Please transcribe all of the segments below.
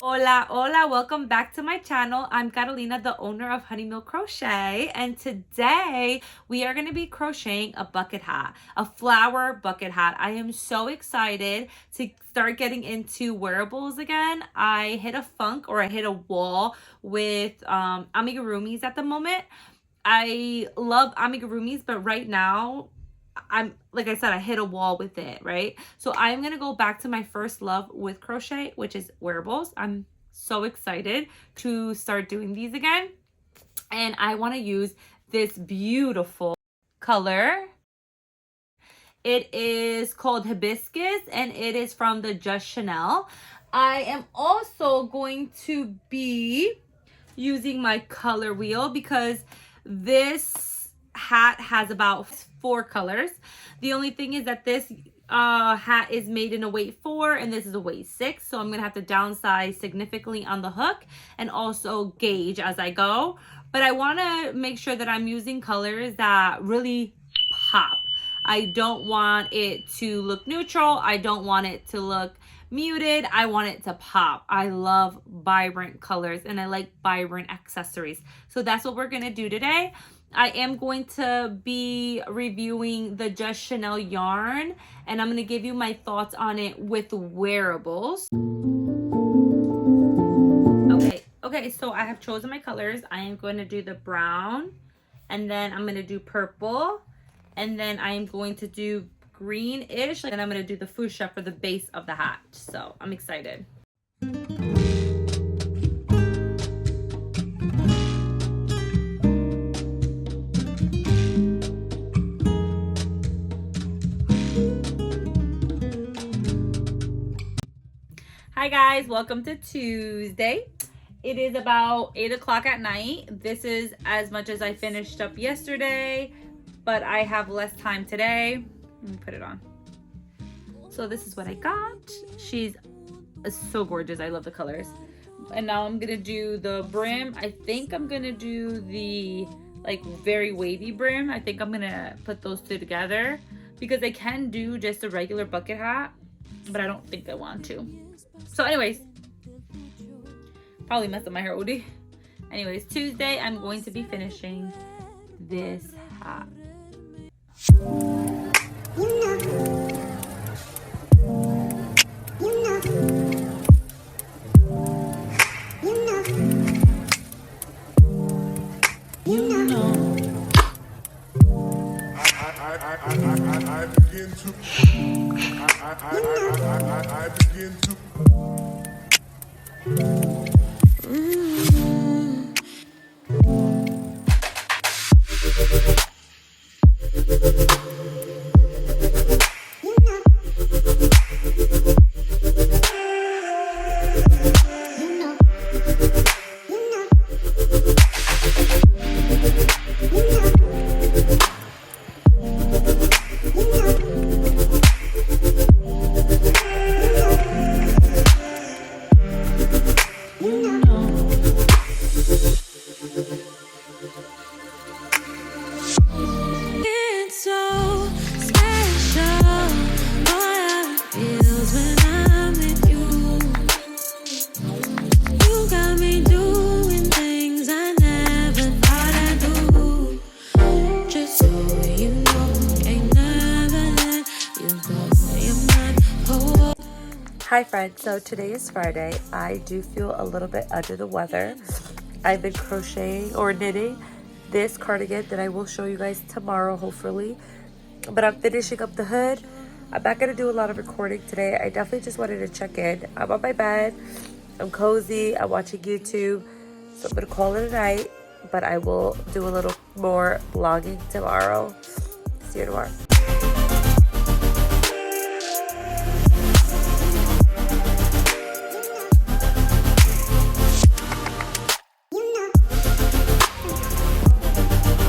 Hola, hola, welcome back to my channel. I'm Carolina, the owner of Honey Milk Crochet, and today we are going to be crocheting a bucket hat, a flower bucket hat. I am so excited to start getting into wearables again. I hit a funk, or I hit a wall with amigurumis at the moment. I love amigurumis, but right now like I said, I hit a wall with it, right? So I'm gonna go back to my first love with crochet, which is wearables. I'm so excited to start doing these again. And I want to use this beautiful color. It is called Hibiscus and it is from the Just Chanel. I am also going to be using my color wheel because this hat has about 4 colors. The only thing is that this hat is made in a weight 4 and this is a weight 6, so I'm gonna have to downsize significantly on the hook and also gauge as I go. But I want to make sure that I'm using colors that really pop. I don't want it to look neutral. I don't want it to look muted. I want it to pop. I love vibrant colors and I like vibrant accessories. So that's what we're going to do today. I am going to be reviewing the Just Chanel yarn and I'm going to give you my thoughts on it with wearables. Okay, so I have chosen my colors. I am going to do the brown and then I'm going to do purple and then I am going to do greenish and I'm going to do the fuchsia for the base of the hat. So I'm excited. Hi guys, welcome to Tuesday. It is about 8 o'clock at night. This is as much as I finished up yesterday, but I have less time today. Let me put it on. So this is what I got. She's so gorgeous. I love the colors. And now I'm gonna do the brim. I think I'm gonna do the like very wavy brim. I think I'm gonna put those two together because I can do just a regular bucket hat, but I don't think I want to. So anyways, probably messed up my hair, Audiio. Anyways, Tuesday, I'm going to be finishing this hat. I begin to Hi friends, so today is Friday. I do feel a little bit under the weather. I've been crocheting or knitting this cardigan that I will show you guys tomorrow hopefully. But I'm finishing up the hood. I'm not going to do a lot of recording today. I definitely just wanted to check in. I'm on my bed. I'm cozy. I'm watching YouTube. So I'm going to call it a night. But I will do a little more vlogging tomorrow. See you tomorrow.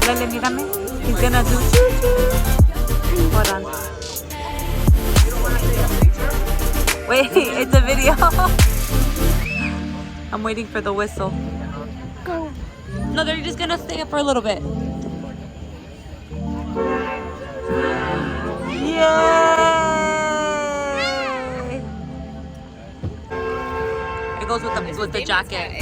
Lele, mírame. He's gonna do choo-choo. Hold on. Wait, it's a video. I'm waiting for the whistle. No, they're just gonna stay up for a little bit. Yay! It goes with the jacket.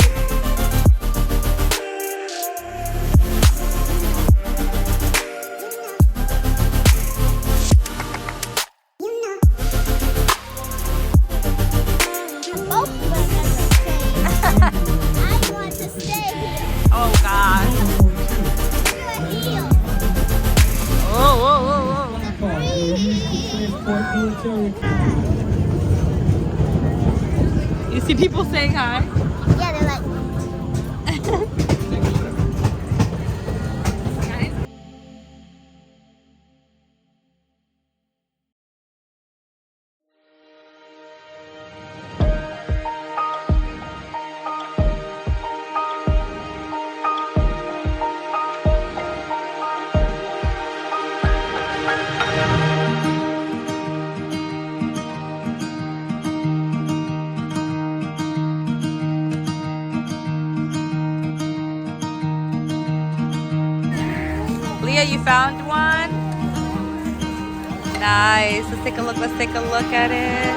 Oh gosh. Whoa, whoa, whoa, whoa. You see people saying hi? Yeah, they're like. Leah, you found one? Nice. Let's take a look. Let's take a look at it.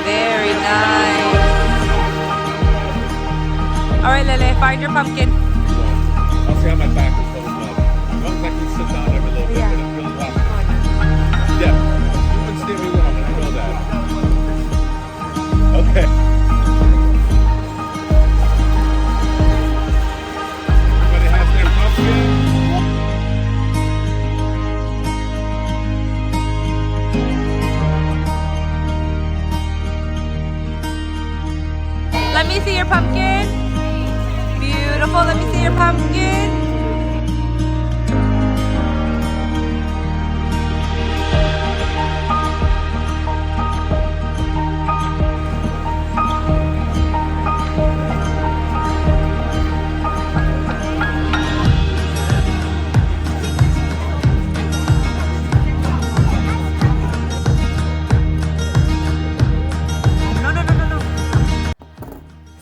Very nice. All right, Lele, find your pumpkin. I'll see how my back is full of blood. As long as I can sit down every little bit, but it feels rough. Yeah, you can steer me wrong, I know that. Okay. Everybody has their pumpkin? Let me see your pumpkin. Beautiful. Let me see your pumpkin.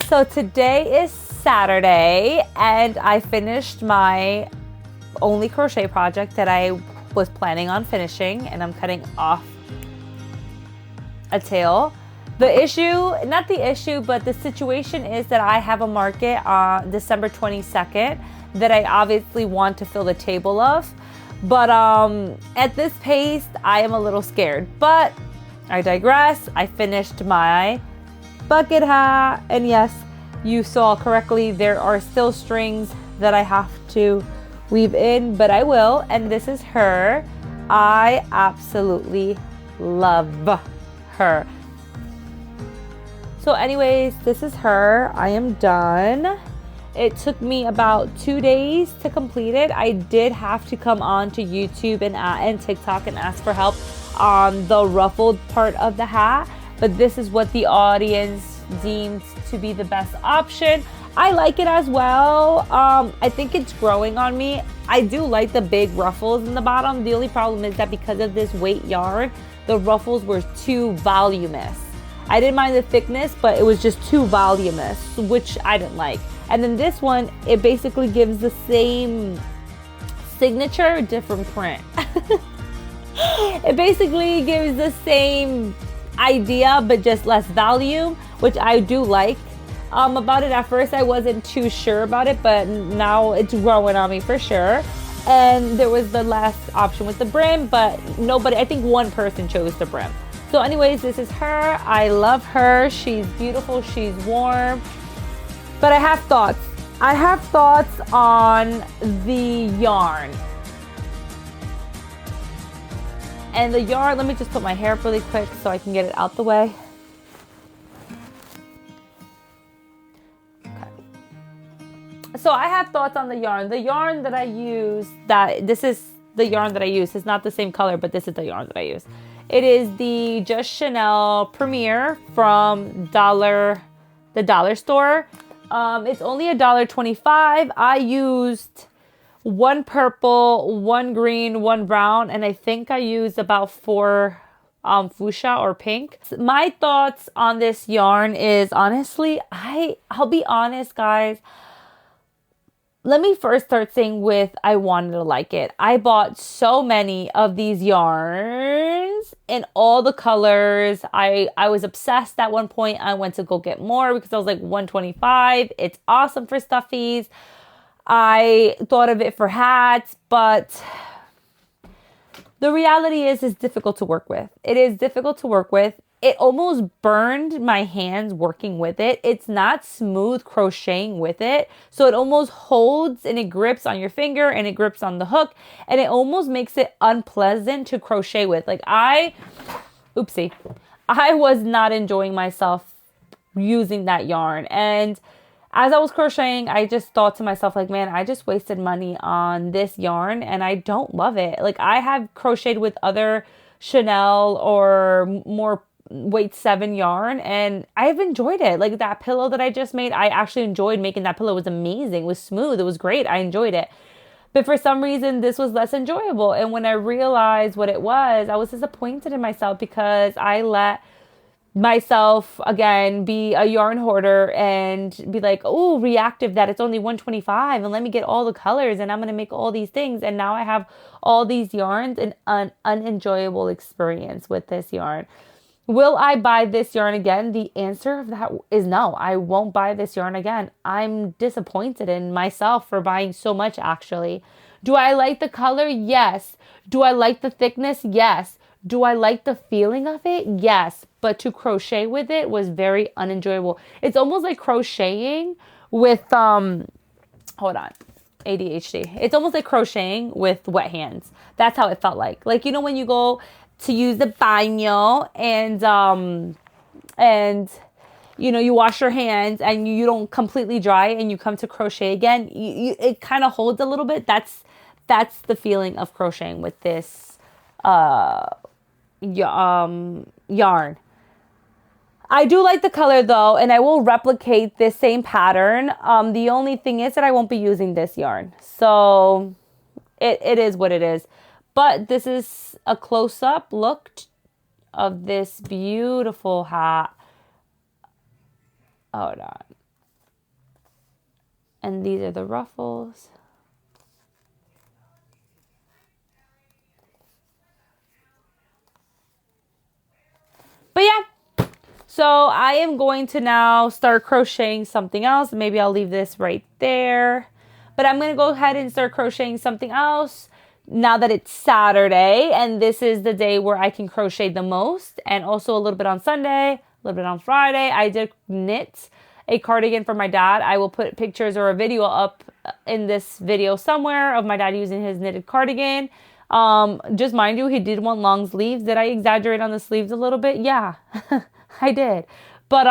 So today is Saturday and I finished my only crochet project that I was planning on finishing, and I'm cutting off a tail. The issue, not the issue, but the situation is that I have a market on December 22nd that I obviously want to fill the table of. But at this pace, I am a little scared. But I digress. I finished my bucket hat, and yes, you saw correctly, there are still strings that I have to weave in, but I will. And this is her. I absolutely love her. So anyways, this is her. I am done. It took me about 2 days to complete it. I did have to come on to YouTube and TikTok and ask for help on the ruffled part of the hat, but this is what the audience deemed to be the best option. I like it as well. I think it's growing on me. I do like the big ruffles in the bottom. The only problem is that because of this weight yarn, the ruffles were too voluminous. I didn't mind the thickness, but it was just too voluminous, which I didn't like. And then this one, it basically gives the same signature, different print. It basically gives the same idea, but just less volume, which I do like. About it at first, I wasn't too sure about it, but now it's growing on me for sure. And there was the last option with the brim, but nobody, I think one person chose the brim. So anyways, this is her. I love her. She's beautiful. She's warm. But I have thoughts. I have thoughts on the yarn. And the yarn, let me just put my hair up really quick so I can get it out the way. Okay. So I have thoughts on the yarn. The yarn that I use, this is the yarn that I use. It's not the same color, but this is the yarn that I use. It is the Just Chanel Premier from the dollar store. It's only $1.25. I used one purple, one green, one brown, and I think I used about 4 fuchsia or pink. My thoughts on this yarn is, honestly, I'll be honest, guys. let me first start saying with I wanted to like it. I bought so many of these yarns in all the colors. I was obsessed at one point. I went to go get more because I was like $125. It's awesome for stuffies. I thought of it for hats, but the reality is it's difficult to work with. It is difficult to work with. It almost burned my hands working with it. It's not smooth crocheting with it. So it almost holds and it grips on your finger and it grips on the hook. And it almost makes it unpleasant to crochet with. Like I was not enjoying myself using that yarn. And as I was crocheting, I just thought to myself, like, man, I just wasted money on this yarn and I don't love it. Like I have crocheted with other Chanel or more weight 7 yarn and I've enjoyed it. Like that pillow that I just made, I actually enjoyed making that pillow. It was amazing. It was smooth. It was great. I enjoyed it. But for some reason, this was less enjoyable. And when I realized what it was, I was disappointed in myself because I let myself again be a yarn hoarder and be like, oh, reactive that it's only $125 and let me get all the colors and I'm going to make all these things. And now I have all these yarns and an unenjoyable experience with this yarn. Will I buy this yarn again? The answer of that is no. I won't buy this yarn again. I'm disappointed in myself for buying so much, actually. Do I like the color? Yes. Do I like the thickness? Yes. Do I like the feeling of it? Yes. But to crochet with it was very unenjoyable. It's almost like crocheting with, hold on, ADHD. It's almost like crocheting with wet hands. That's how it felt like. Like, you know, when you go to use the baño and you know, you wash your hands and you don't completely dry and you come to crochet again, it kind of holds a little bit. That's the feeling of crocheting with this yarn. I do like the color though, and I will replicate this same pattern. The only thing is that I won't be using this yarn. So it is what it is. But this is a close-up look of this beautiful hat. Hold on. And these are the ruffles. But yeah. So I am going to now start crocheting something else. Maybe I'll leave this right there. But I'm going to go ahead and start crocheting something else now that it's Saturday, and this is the day where I can crochet the most, and also a little bit on Sunday, a little bit on Friday. I did knit a cardigan for my dad. I will put pictures or a video up in this video somewhere of my dad using his knitted cardigan. Just mind you, he did want long sleeves. Did I exaggerate on the sleeves a little bit? Yeah, I did. But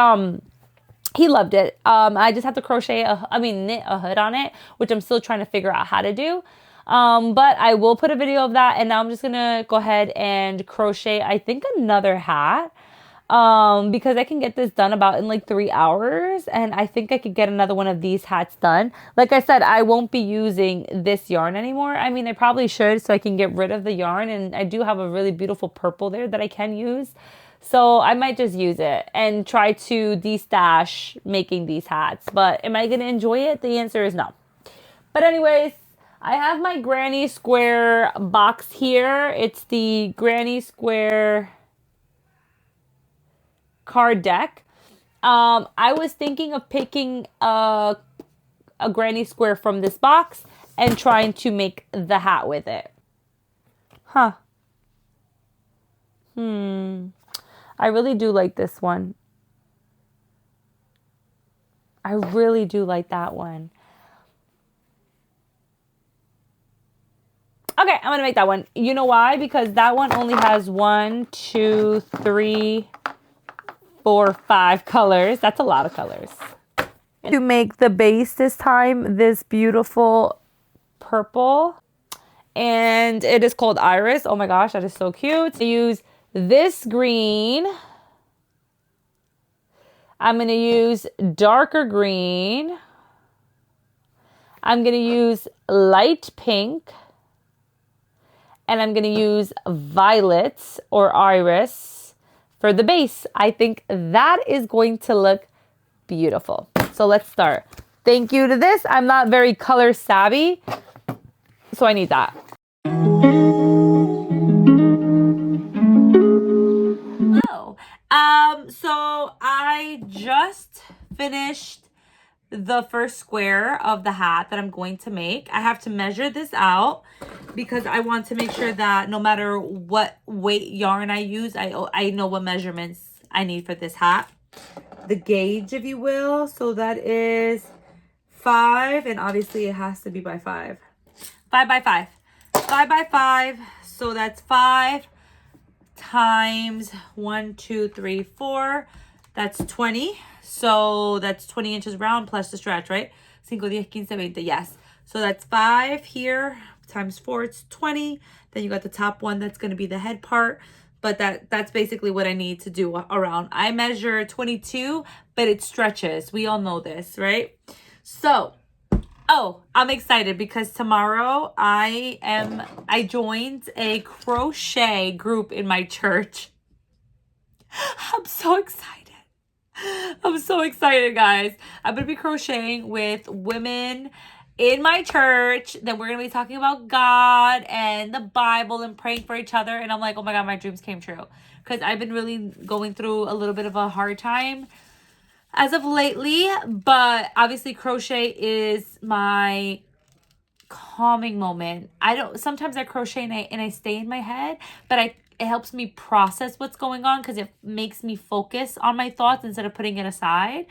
he loved it. I just have to knit a hood on it, which I'm still trying to figure out how to do. But I will put a video of that, and now I'm just gonna go ahead and crochet, I think, another hat, because I can get this done about in like 3 hours, and I think I could get another one of these hats done. Like I said, I won't be using this yarn anymore. I mean, I probably should, so I can get rid of the yarn, and I do have a really beautiful purple there that I can use. So I might just use it and try to de-stash making these hats. But am I gonna enjoy it? The answer is no. But anyways, I have my Granny Square box here. It's the Granny Square card deck. I was thinking of picking a Granny Square from this box and trying to make the hat with it. I really do like this one. I really do like that one. Okay, I'm going to make that one. You know why? Because that one only has 1, 2, 3, 4, 5 colors. That's a lot of colors. To make the base this time, this beautiful purple. And it is called Iris. Oh my gosh, that is so cute. I use this green. I'm going to use darker green. I'm going to use light pink. And I'm going to use violet or iris for the base. I think that is going to look beautiful. So let's start. Thank you to this. I'm not very color savvy, so I need that. Hello. So I just finished the first square of the hat that I'm going to make. I have to measure this out because I want to make sure that no matter what weight yarn I use, I know what measurements I need for this hat. The gauge, if you will. So that is 5, and obviously it has to be by 5. 5 by 5. 5 by 5. So that's 5 times 1, 2, 3, 4. That's 20. So that's 20 inches round plus the stretch, right? 5, 10, 15, 20. Yes. So that's 5 here times 4. It's 20. Then you got the top one. That's going to be the head part. But that's basically what I need to do around. I measure 22, but it stretches. We all know this, right? So, oh, I'm excited because tomorrow I joined a crochet group in my church. I'm so excited. I'm so excited, guys. I'm going to be crocheting with women in my church. Then we're going to be talking about God and the Bible and praying for each other. And I'm like, oh my God, my dreams came true. Because I've been really going through a little bit of a hard time as of lately. But obviously crochet is my calming moment. Sometimes I crochet and I stay in my head, but it helps me process what's going on because it makes me focus on my thoughts instead of putting it aside.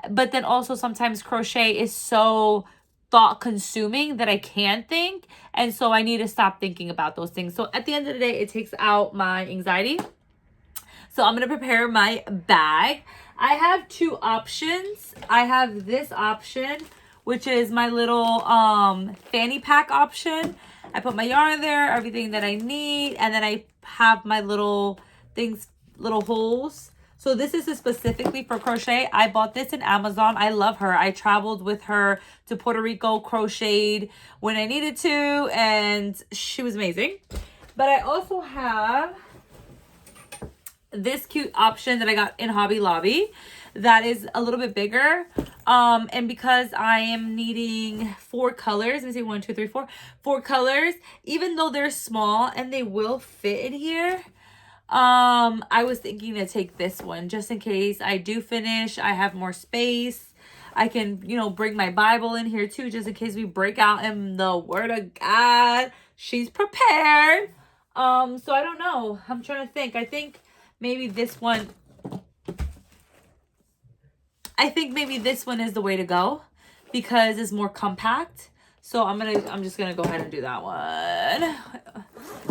But then also sometimes crochet is so thought consuming that I can't think. And so I need to stop thinking about those things. So at the end of the day, it takes out my anxiety. So I'm going to prepare my bag. I have 2 options. I have this option, which is my little fanny pack option. I put my yarn there, everything that I need, and then I have my little things, little holes. So this is specifically for crochet. I bought this in Amazon. I love her. I traveled with her to Puerto Rico, crocheted when I needed to, and she was amazing. But I also have this cute option that I got in Hobby Lobby that is a little bit bigger. And because I am needing 4 colors, let me see, 1, 2, 3, 4, 4 colors, even though they're small and they will fit in here, I was thinking to take this one just in case I do finish. I have more space. I can, bring my Bible in here too, just in case we break out in the Word of God. She's prepared. So I don't know. I'm trying to think. I think maybe this one is the way to go because it's more compact. So I'm just gonna go ahead and do that one.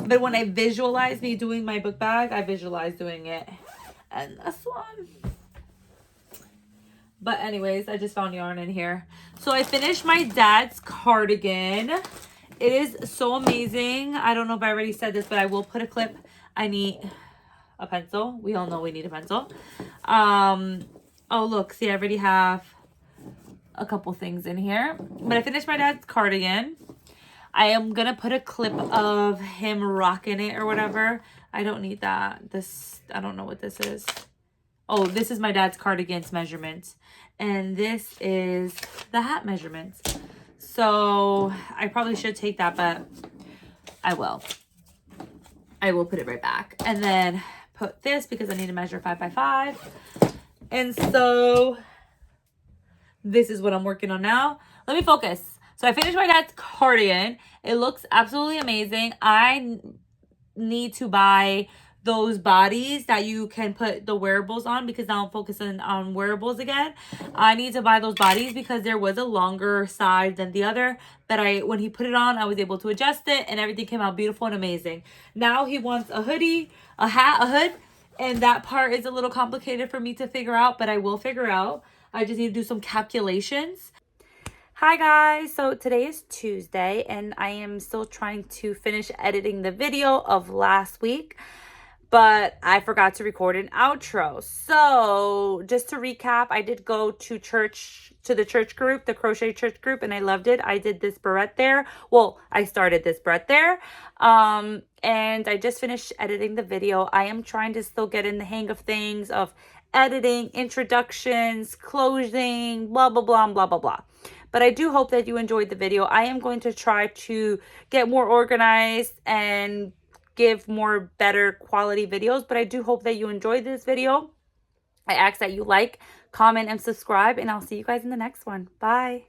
But when I visualize me doing my book bag, I visualize doing it. And this one. But anyways, I just found yarn in here. So I finished my dad's cardigan. It is so amazing. I don't know if I already said this, but I will put a clip. I need a pencil. We all know we need a pencil. Oh, look. See, I already have a couple things in here. But I finished my dad's cardigan. I am going to put a clip of him rocking it or whatever. I don't need that. I don't know what this is. Oh, this is my dad's cardigan's measurements. And this is the hat measurements. So I probably should take that, but I will. I will put it right back. And then put this because I need to measure 5 by 5. And so this is what I'm working on now. Let me focus. So I finished my dad's cardigan. It looks absolutely amazing. I need to buy those bodies that you can put the wearables on because now I'm focusing on wearables again. I need to buy those bodies because there was a longer side than the other. But when he put it on, I was able to adjust it and everything came out beautiful and amazing. Now he wants a hoodie, a hat, a hood. And that part is a little complicated for me to figure out, but I will figure out. I just need to do some calculations. Hi guys, so today is Tuesday and I am still trying to finish editing the video of last week, but I forgot to record an outro. So just to recap, I did go to the church group, the crochet church group, and I loved it. I did this barrette there. Well, I started this barrette there. And I just finished editing the video. I am trying to still get in the hang of things, of editing, introductions, closing, blah, blah, blah, blah, blah, blah. But I do hope that you enjoyed the video. I am going to try to get more organized and give more better quality videos, but I do hope that you enjoyed this video. I ask that you like, comment, and subscribe, and I'll see you guys in the next one. Bye.